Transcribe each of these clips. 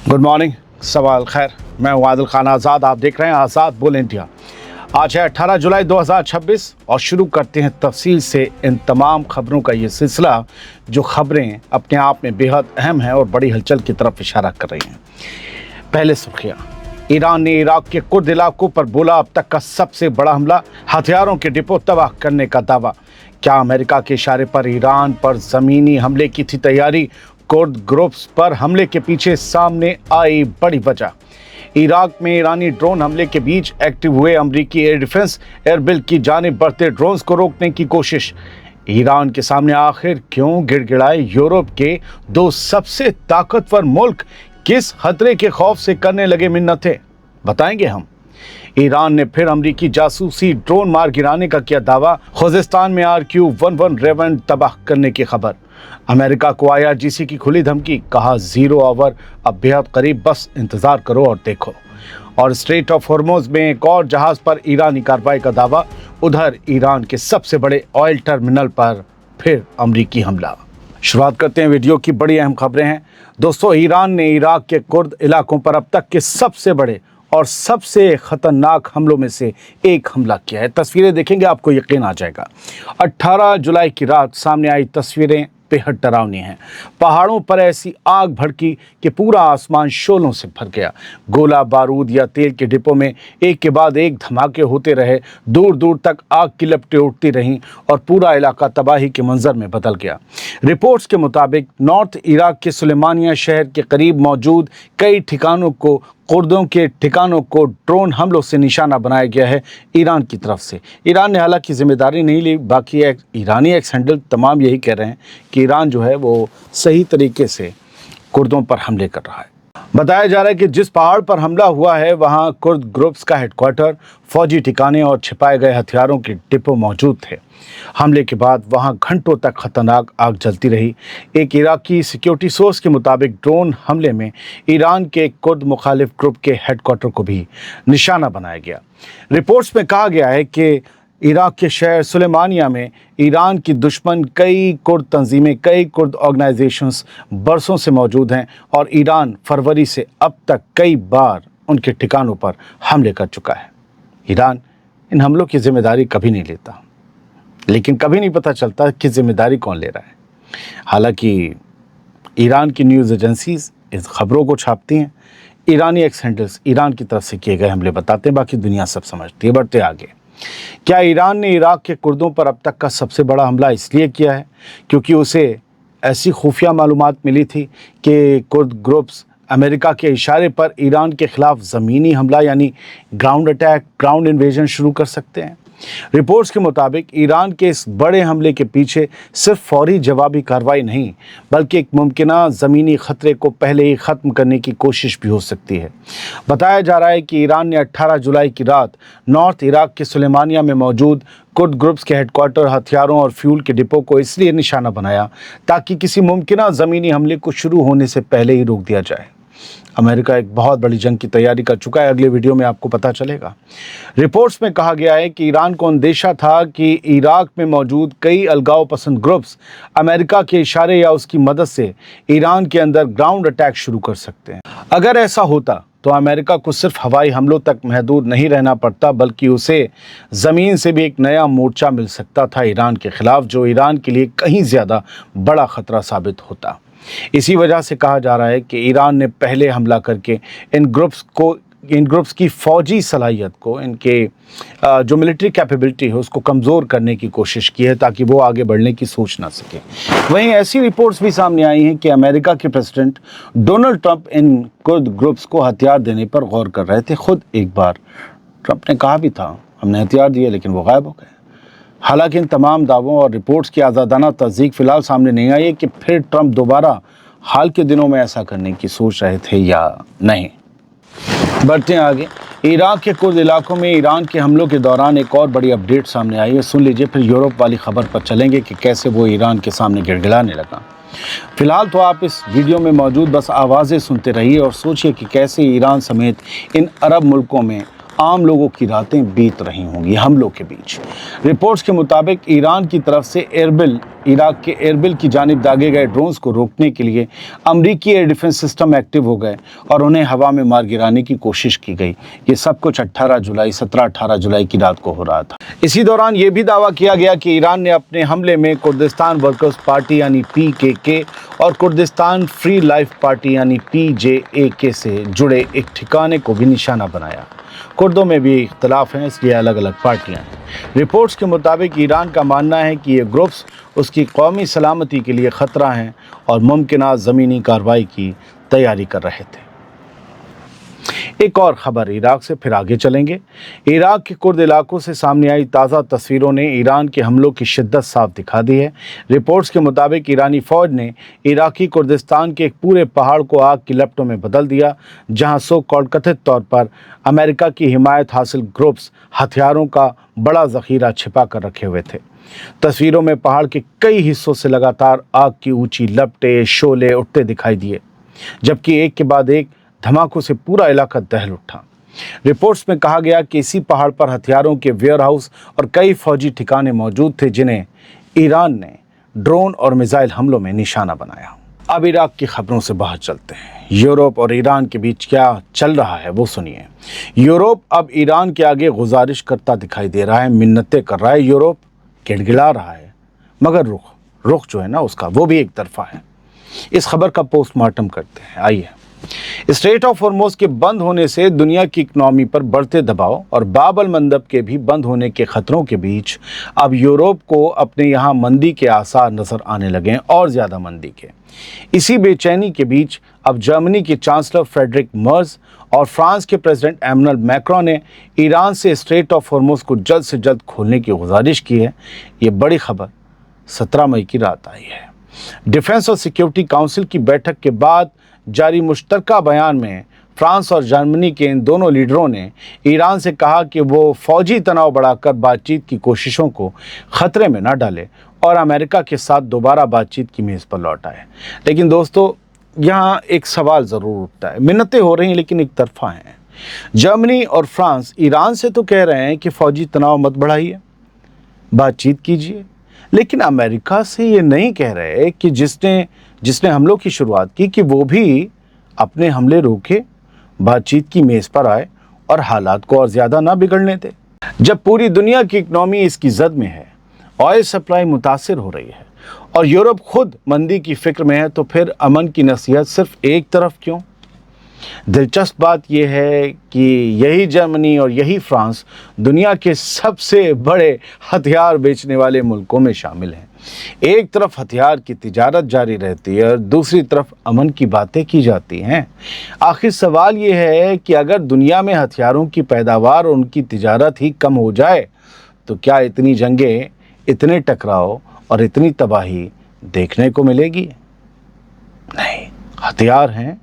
Good morning, सवाल खैर। मैं हूं आदिल खान आज़ाद, आप देख रहे हैं आज़ाद बोल इंडिया। आज है 18 जुलाई 2026 और शुरू करते हैं तफसील से इन तमाम खबरों का ये सिलसिला जो खबरें अपने आप में बेहद अहम हैं और बड़ी हलचल की तरफ इशारा कर रही हैं। पहले सुर्खियां। ईरान ने इराक के कुर्द इलाकों पर बोला अब तक का सबसे बड़ा हमला, हथियारों के डिपो तबाह करने का दावा। क्या अमेरिका के इशारे पर ईरान पर ज़मीनी हमले की थी तैयारी? कुर्द ग्रुप्स पर हमले के पीछे सामने आई बड़ी वजह। इराक में ईरानी ड्रोन हमले के बीच एक्टिव हुए अमेरिकी एयर डिफेंस एयरबिल की जानिब बढ़ते ड्रोन्स को रोकने की कोशिश। ईरान के सामने आखिर क्यों गिड़गिड़ाए यूरोप के दो सबसे ताकतवर मुल्क? किस खतरे के खौफ से करने लगे मिन्नतें? बताएंगे हम। ईरान ने फिर अमेरिकी जासूसी ड्रोन मार गिराने का किया दावा। खुज़िस्तान में RQ-11 रेवन तबाह करने की खबर। अमेरिका को IRGC की खुली धमकी, कहा 0 आवर अब बेहद करीब, बस इंतजार करो और देखो। और स्ट्रेट ऑफ हॉर्मुज़ में एक और जहाज पर ईरानी कार्रवाई का दावा। उधर ईरान के सबसे बड़े ऑयल टर्मिनल पर फिर अमेरिकी हमला। शुरुआत करते हैं वीडियो की, बड़ी अहम खबरें हैं दोस्तों। ईरान ने इराक के कुर्द इलाकों पर अब तक के सबसे बड़े और सबसे खतरनाक हमलों में से एक हमला किया है। तस्वीरें देखेंगे आपको यकीन आ जाएगा। 18 जुलाई की रात सामने आई तस्वीरें बेहद डरावनी हैं। पहाड़ों पर ऐसी आग भड़की कि पूरा आसमान शोलों से भर गया। गोला बारूद या तेल के डिपो में एक के बाद एक धमाके होते रहे। दूर दूर तक आग की लपटें उठती रहीं और पूरा इलाका तबाही के मंजर में बदल गया। रिपोर्ट्स के मुताबिक नॉर्थ इराक के सुलेमानिया शहर के करीब मौजूद कई ठिकानों को, कुर्दों के ठिकानों को ड्रोन हमलों से निशाना बनाया गया है ईरान की तरफ से। ईरान ने हालांकि जिम्मेदारी नहीं ली, बाकी ईरानी एक्स हैंडल तमाम यही कह रहे हैं कि ईरान जो है वो सही तरीके से कुर्दों पर हमले कर रहा है। बताया जा रहा है कि जिस पहाड़ पर हमला हुआ है वहाँ कुर्द ग्रुप्स का हेडक्वार्टर, फौजी ठिकाने और छिपाए गए हथियारों के डिपो मौजूद थे। हमले के बाद वहां घंटों तक खतरनाक आग जलती रही। एक इराकी सिक्योरिटी सोर्स के मुताबिक ड्रोन हमले में ईरान के कुर्द मुखालिफ ग्रुप के हेडक्वार्टर को भी निशाना बनाया गया। रिपोर्ट्स में कहा गया है कि इराक के शहर सुलेमानिया में ईरान की दुश्मन कई कुर्द तंजीमें, कई कुर्द ऑर्गेनाइजेशंस बरसों से मौजूद हैं और ईरान फरवरी से अब तक कई बार उनके ठिकानों पर हमले कर चुका है। ईरान इन हमलों की जिम्मेदारी कभी नहीं लेता, लेकिन कभी नहीं पता चलता कि जिम्मेदारी कौन ले रहा है। हालांकि ईरान की न्यूज़ एजेंसीज इस खबरों को छापती हैं, ईरानी एक्स हैंडल्स ईरान की तरफ से किए गए हमले बताते हैं, बाकी दुनिया सब समझती है। बढ़ते आगे। क्या ईरान ने इराक के कुर्दों पर अब तक का सबसे बड़ा हमला इसलिए किया है क्योंकि उसे ऐसी खुफिया मालूमात मिली थी कि कुर्द ग्रुप्स अमेरिका के इशारे पर ईरान के खिलाफ ज़मीनी हमला यानी ग्राउंड अटैक, ग्राउंड इन्वेजन शुरू कर सकते हैं? रिपोर्ट्स के मुताबिक ईरान के इस बड़े हमले के पीछे सिर्फ फौरी जवाबी कार्रवाई नहीं, बल्कि एक मुमकिना ज़मीनी ख़तरे को पहले ही ख़त्म करने की कोशिश भी हो सकती है। बताया जा रहा है कि ईरान ने 18 जुलाई की रात नॉर्थ इराक के सुलेमानिया में मौजूद कुर्द ग्रुप्स के हेडक्वार्टर, हथियारों और फ्यूल के डिपो को इसलिए निशाना बनाया ताकि किसी मुमकिना ज़मीनी हमले को शुरू होने से पहले ही रोक दिया जाए। अमेरिका एक बहुत बड़ी जंग की तैयारी कर चुका है, अगले वीडियो में आपको पता चलेगा। रिपोर्ट्स में कहा गया है कि ईरान को अंदेशा था कि इराक में मौजूद कई अलगाव पसंद ग्रुप्स अमेरिका के इशारे या उसकी मदद से ईरान के अंदर ग्राउंड अटैक शुरू कर सकते हैं। अगर ऐसा होता तो अमेरिका को सिर्फ हवाई हमलों तक महदूद नहीं रहना पड़ता, बल्कि उसे ज़मीन से भी एक नया मोर्चा मिल सकता था ईरान के खिलाफ, जो ईरान के लिए कहीं ज़्यादा बड़ा ख़तरा साबित होता। इसी वजह से कहा जा रहा है कि ईरान ने पहले हमला करके इन ग्रुप्स की फ़ौजी सलाहियत को, इनके जो मिलिट्री कैपेबिलिटी है उसको कमज़ोर करने की कोशिश की है ताकि वो आगे बढ़ने की सोच ना सके। वहीं ऐसी रिपोर्ट्स भी सामने आई हैं कि अमेरिका के प्रेसिडेंट डोनाल्ड ट्रंप इन कुर्द ग्रुप्स को हथियार देने पर गौर कर रहे थे। खुद एक बार ट्रंप ने कहा भी था हमने हथियार दिए, लेकिन वो गायब हो गए। हालांकि इन तमाम दावों और रिपोर्ट्स की आज़ादाना तस्दीक फ़िलहाल सामने नहीं आई है कि फिर ट्रंप दोबारा हाल के दिनों में ऐसा करने की सोच रहे थे या नहीं। बढ़ते हैं आगे। इराक के कुर्द इलाकों में ईरान के हमलों के दौरान एक और बड़ी अपडेट सामने आई है, सुन लीजिए, फिर यूरोप वाली खबर पर चलेंगे कि कैसे वो ईरान के सामने गिड़गिड़ाने लगा। फिलहाल तो आप इस वीडियो में मौजूद बस आवाज़ें सुनते रहिए और सोचिए कि कैसे ईरान समेत इन अरब मुल्कों में आम लोगों की रातें बीत रही होंगी हमलों के बीच। रिपोर्ट्स के मुताबिक ईरान की तरफ से एयरबिल इराक के एरबिल की जानिब दागे गए ड्रोन्स को रोकने के लिए अमरीकी एयर डिफेंस सिस्टम एक्टिव हो गए और उन्हें हवा में मार गिराने की कोशिश की गई। ये सब कुछ 17-18 जुलाई की रात को हो रहा था। इसी दौरान ये भी दावा किया गया कि ईरान ने अपने हमले में कुर्दिस्तान वर्कर्स पार्टी यानी PKK और कुर्दिस्तान फ्री लाइफ पार्टी यानी PJAK से जुड़े एक ठिकाने को भी निशाना बनाया। कुर्दों में भी इख्तलाफ हैं, इसलिए अलग अलग पार्टियां हैं। रिपोर्ट्स के मुताबिक ईरान का मानना है कि ये ग्रुप्स उसकी कौमी सलामती के लिए ख़तरा हैं और मुमकिन ज़मीनी कार्रवाई की तैयारी कर रहे थे। एक और ख़बर इराक से, फिर आगे चलेंगे। इराक के कुर्द इलाकों से सामने आई ताज़ा तस्वीरों ने ईरान के हमलों की शिद्दत साफ दिखा दी है। रिपोर्ट्स के मुताबिक ईरानी फ़ौज ने इराकी कुर्दिस्तान के एक पूरे पहाड़ को आग की लपटों में बदल दिया, जहां सो कॉल्ड कथित तौर पर अमेरिका की हिमायत हासिल ग्रुप्स हथियारों का बड़ा ज़ख़ीरा छिपा कर रखे हुए थे। तस्वीरों में पहाड़ के कई हिस्सों से लगातार आग की ऊँची लपटें, शोले उठते दिखाई दिए, जबकि एक के बाद एक धमाकों से पूरा इलाका दहल उठा। रिपोर्ट्स में कहा गया कि इसी पहाड़ पर हथियारों के वेयरहाउस और कई फौजी ठिकाने मौजूद थे, जिन्हें ईरान ने ड्रोन और मिसाइल हमलों में निशाना बनाया। अब इराक की खबरों से बाहर चलते हैं। यूरोप और ईरान के बीच क्या चल रहा है वो सुनिए। यूरोप अब ईरान के आगे गुजारिश करता दिखाई दे रहा है, मिन्नतें कर रहा है। यूरोप गिड़गिड़ा रहा है, मगर रुख जो है ना उसका, वो भी एक तरफा है। इस खबर का पोस्टमार्टम करते हैं, आइए। स्ट्रेट ऑफ हॉर्मुज़ के बंद होने से दुनिया की इकनॉमी पर बढ़ते दबाव और बाब अल मंदब के भी बंद होने के खतरों के बीच अब यूरोप को अपने यहाँ मंदी के आसार नजर आने लगे हैं, और ज़्यादा मंदी के। इसी बेचैनी के बीच अब जर्मनी के चांसलर फ्रेडरिक मर्ज और फ्रांस के प्रेसिडेंट एमैनुअल मैक्रों ने ईरान से स्ट्रेट ऑफ हॉर्मुज़ को जल्द से जल्द खोलने की गुजारिश की है। ये बड़ी खबर 17 मई की रात आई है। डिफेंस और सिक्योरिटी काउंसिल की बैठक के बाद जारी मुश्तरका बयान में फ्रांस और जर्मनी के इन दोनों लीडरों ने ईरान से कहा कि वो फौजी तनाव बढ़ाकर बातचीत की कोशिशों को खतरे में न डाले और अमेरिका के साथ दोबारा बातचीत की मेज़ पर लौट आए। लेकिन दोस्तों, यहाँ एक सवाल ज़रूर उठता है। मिन्नतें हो रही हैं, लेकिन एक तरफा हैं। जर्मनी और फ्रांस ईरान से तो कह रहे हैं कि फ़ौजी तनाव मत बढ़ाइए, बातचीत कीजिए, लेकिन अमेरिका से ये नहीं कह रहे कि जिसने हमलों की शुरुआत की कि वो भी अपने हमले रोके, बातचीत की मेज़ पर आए और हालात को और ज़्यादा ना बिगड़ने दे। जब पूरी दुनिया की इकनॉमी इसकी जद में है, ऑयल सप्लाई मुतासिर हो रही है और यूरोप खुद मंदी की फिक्र में है, तो फिर अमन की नसीहत सिर्फ एक तरफ क्यों? दिलचस्प बात यह है कि यही जर्मनी और यही फ्रांस दुनिया के सबसे बड़े हथियार बेचने वाले मुल्कों में शामिल हैं। एक तरफ हथियार की तिजारत जारी रहती है और दूसरी तरफ अमन की बातें की जाती हैं। आखिर सवाल ये है कि अगर दुनिया में हथियारों की पैदावार और उनकी तिजारत ही कम हो जाए, तो क्या इतनी जंगें, इतने टकराव और इतनी तबाही देखने को मिलेगी? नहीं, हथियार हैं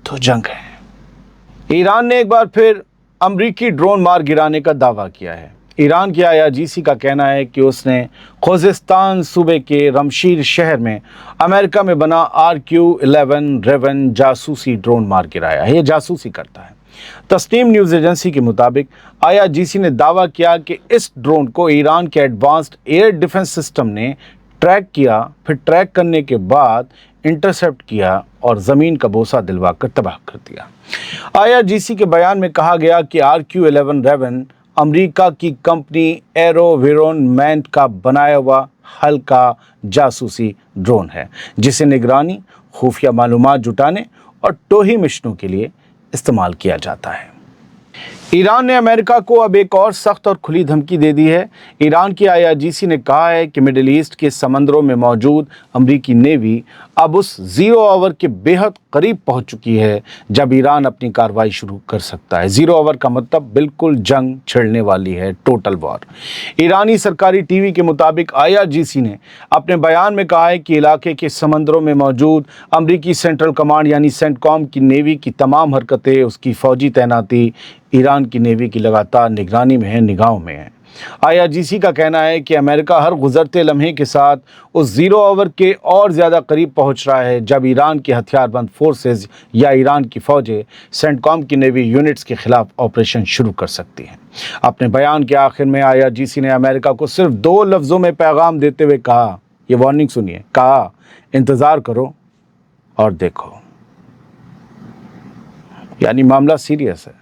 तो जंग है। ईरान ने एक बार फिर अमरीकी ड्रोन मार गिराने का दावा किया है। ईरान की IRGC का कहना है कि उसने खुज़ेस्तान सूबे के रमशीर शहर में अमेरिका में बना RQ-11 रेवन जासूसी ड्रोन मार गिराया है। ये जासूसी करता है। तस्नीम न्यूज़ एजेंसी के मुताबिक IRGC ने दावा किया कि इस ड्रोन को ईरान के एडवांस्ड एयर डिफेंस सिस्टम ने ट्रैक किया, फिर ट्रैक करने के बाद इंटरसेप्ट किया और ज़मीन का बोसा दिलवा कर तबाह कर दिया। IRGC के बयान में कहा गया कि RQ-11 रेवन अमेरिका की कंपनी एरोविरोनमेंट का बनाया हुआ हल्का जासूसी ड्रोन है, जिसे निगरानी, खुफिया मालूमात जुटाने और टोही मिशनों के लिए इस्तेमाल किया जाता है। ईरान ने अमेरिका को अब एक और सख्त और खुली धमकी दे दी है। ईरान की IRGC ने कहा है कि मिडिल ईस्ट के समंदरों में मौजूद अमरीकी नेवी अब उस ज़ीरो आवर के बेहद करीब पहुंच चुकी है जब ईरान अपनी कार्रवाई शुरू कर सकता है। ज़ीरो आवर का मतलब बिल्कुल जंग छिड़ने वाली है, टोटल वॉर। ईरानी सरकारी TV के मुताबिक IRGC ने अपने बयान में कहा है कि इलाके के समंदरों में मौजूद अमरीकी सेंट्रल कमांड यानी सेंटकॉम की नेवी की तमाम हरकतें, उसकी फ़ौजी तैनाती ईरान की नेवी की लगातार निगरानी में है, निगाहों में है। IRGC का कहना है कि अमेरिका हर गुजरते लम्हे के साथ उस ज़ीरो आवर के और ज़्यादा करीब पहुंच रहा है जब ईरान की हथियारबंद फोर्सेस या ईरान की फ़ौजें सेंटकॉम की नेवी यूनिट्स के खिलाफ ऑपरेशन शुरू कर सकती हैं। अपने बयान के आखिर में IRGC ने अमेरिका को सिर्फ 2 लफ्ज़ों में पैगाम देते हुए कहा, ये वार्निंग सुनिए, कहा इंतज़ार करो और देखो। यानी मामला सीरियस है।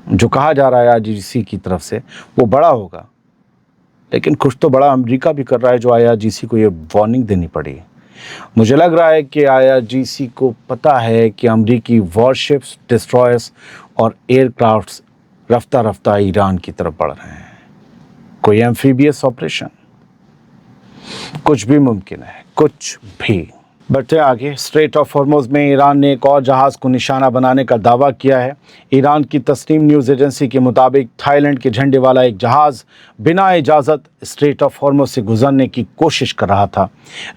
जो कहा जा रहा है आईआरजीसी की तरफ से वो बड़ा होगा, लेकिन कुछ तो बड़ा अमेरिका भी कर रहा है जो आईआरजीसी को ये वार्निंग देनी पड़ी। मुझे लग रहा है कि आईआरजीसी को पता है कि अमेरिकी वॉरशिप्स, डिस्ट्रॉयर्स और एयरक्राफ्ट्स रफ्ता रफ्ता ईरान की तरफ बढ़ रहे हैं। कोई एम्फीबियस ऑपरेशन, कुछ भी मुमकिन है, कुछ भी। बढ़ते आगे, स्ट्रेट ऑफ हॉर्मुज़ में ईरान ने एक और जहाज़ को निशाना बनाने का दावा किया है। ईरान की तस्नीम न्यूज़ एजेंसी के मुताबिक थाईलैंड के झंडे वाला एक जहाज़ बिना इजाज़त स्ट्रेट ऑफ हॉर्मुज़ से गुजरने की कोशिश कर रहा था।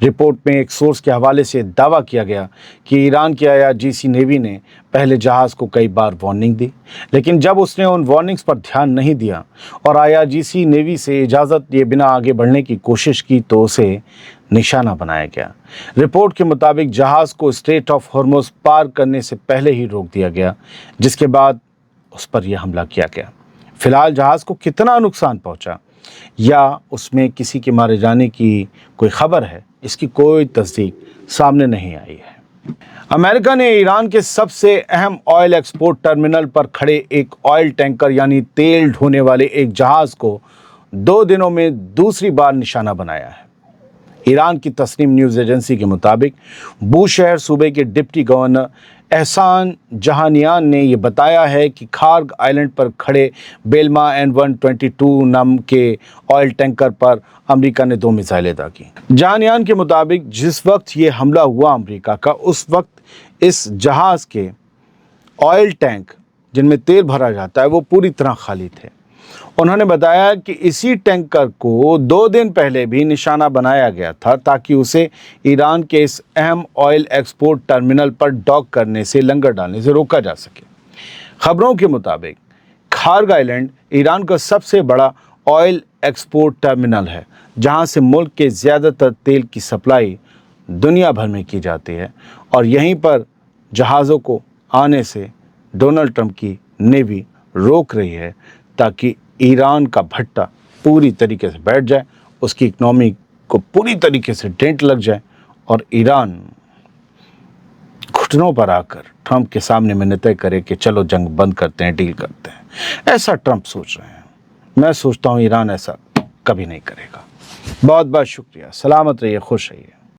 रिपोर्ट में एक सोर्स के हवाले से दावा किया गया कि ईरान की आईआरजीसी नेवी ने पहले जहाज़ को कई बार वार्निंग दी, लेकिन जब उसने उन वार्निंग्स पर ध्यान नहीं दिया और आईआरजीसी नेवी से इजाज़त लिए बिना आगे बढ़ने की कोशिश की तो उसे निशाना बनाया गया। रिपोर्ट के मुताबिक जहाज़ को स्ट्रेट ऑफ हॉर्मुज़ पार करने से पहले ही रोक दिया गया, जिसके बाद उस पर यह हमला किया गया। फिलहाल जहाज़ को कितना नुकसान पहुंचा या उसमें किसी के मारे जाने की कोई खबर है, इसकी कोई तस्दीक सामने नहीं आई है। अमेरिका ने ईरान के सबसे अहम ऑयल एक्सपोर्ट टर्मिनल पर खड़े एक ऑयल टैंकर यानी तेल ढोने वाले एक जहाज़ को 2 दिनों में दूसरी बार निशाना बनाया है। ईरान की तस्नीम न्यूज़ एजेंसी के मुताबिक बूशहर सूबे के डिप्टी गवर्नर एहसान जहानियान ने यह बताया है कि खार्ग आइलैंड पर खड़े बेलमा N122 नाम के ऑयल टैंकर पर अमेरिका ने 2 मिसाइलें दागी। जहानियान के मुताबिक जिस वक्त ये हमला हुआ अमेरिका का, उस वक्त इस जहाज़ के ऑयल टैंक जिनमें तेल भरा जाता है वो पूरी तरह खाली थे। उन्होंने बताया कि इसी टैंकर को 2 दिन पहले भी निशाना बनाया गया था ताकि उसे ईरान के इस अहम ऑयल एक्सपोर्ट टर्मिनल पर डॉक करने से, लंगर डालने से रोका जा सके। खबरों के मुताबिक खार्ग आइलैंड ईरान का सबसे बड़ा ऑयल एक्सपोर्ट टर्मिनल है, जहां से मुल्क के ज़्यादातर तेल की सप्लाई दुनिया भर में की जाती है, और यहीं पर जहाज़ों को आने से डोनाल्ड ट्रंप की नेवी रोक रही है ताकि ईरान का भट्टा पूरी तरीके से बैठ जाए, उसकी इकनॉमी को पूरी तरीके से डेंट लग जाए और ईरान घुटनों पर आकर ट्रंप के सामने मिन्नतें करे कि चलो जंग बंद करते हैं, डील करते हैं। ऐसा ट्रंप सोच रहे हैं। मैं सोचता हूँ ईरान ऐसा कभी नहीं करेगा। बहुत बहुत शुक्रिया। सलामत रहिए, खुश रहिए।